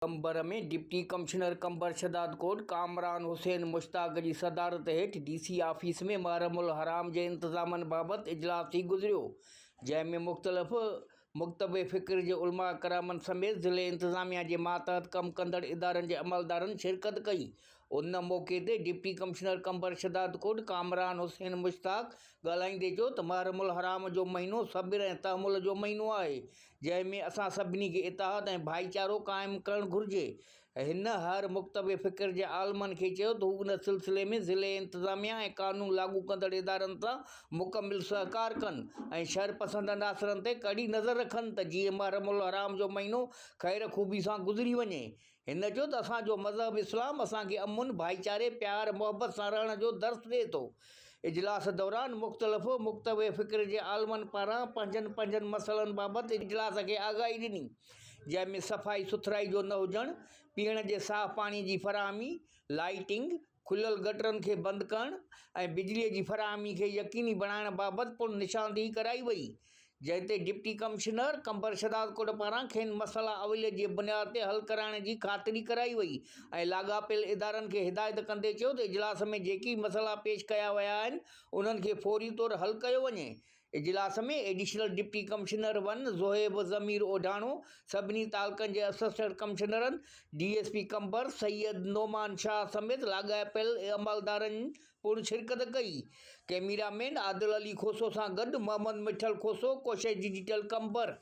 कंबर में deputy commissioner कंबर शदाद कोट कामरान हुसैन मुश्ताक जी सदारत हेठ DC ऑफिस में महरमुल हराम के इंतजामन बाबत इजलास थी गुजरियो, जैमें मुख्तलिफ मुक्तबे फ़िक्र के उलमा करामन समेत ज़िले इंतजामिया के मातहत कम कंदड़ इदारन के अमलदारन शिरकत कई। उन मौके ते डिप्टी कमिश्नर कंबर शदाद कोट कामरान हुसैन मुश्ताक ॻाल्हाईंदे चयो त महरमुल हराम जो महीनो सब्र ऐं तहमुल जो महीनो है, जैमें असां सभिनी के इतिहाद ऐं भाईचारो कायम करण घुर्जे। हिन हर मुक्तबे फ़िक्र के आलमन के चयो त उन सिलसिले में ज़िले इंतजामिया ऐं कानून लागू कंदड़ इदारन सां मुकम्मिल सहकार कन ऐं शर पसंद अनासरन ते कड़ी नज़र रखन त जीअं महरमुल हराम जो महीनो ख़ैर खूबी सां गुज़री वञे। हिन चयो त असांजो मज़हब इस्लाम असांखे अमुन भाईचारे प्यार मोहब्बत सां रहण जो दर्स ॾिए थो। इजलास दौरान मुख्तलिफ मुक्तबे फ़िक्र के आलमन पारां पंजनि मसइलनि बाबति इजलास के आगाही ॾिनी, जंहिंमें सफ़ाई सुथराई जो न हुजण, पीअण जे साफ़ पानी की फराहमी, लाइटिंग, खुलियल गटरन के बंद करण ऐं बिजलीअ जी फराहमी के यकीनी बणाइण बाबति पुर निशानदेही कराई वई, जंहिं ते डिप्टी कमिश्नर कंबर शदाद कोट पारां खेनि मसइला अवलीअ जी बुनियाद ते हल कराइण जी ख़ातिरी कराई वई ऐं लाॻापियल इदारनि खे हिदायत कंदे चयो त इजलास में जेकी मसइला पेश कया विया आहिनि उन्हनि खे फौरी तौर हल कयो वञे। इजलास में एडिशनल डिप्टी कमिश्नर 1 ज़ोहेब ज़मीर ओढाणो, सभिनी तालुकनि के असिस्टेंट कमिश्नरनि, DSP कंबर सैयद नोमान शाह समेत लाॻापियल अमलदारनि पुर शिरकत कई। कैमरामैन आदिल अली खोसो सां गॾु मोहम्मद मिठल खोसो, कोशश डिजिटल कंबर।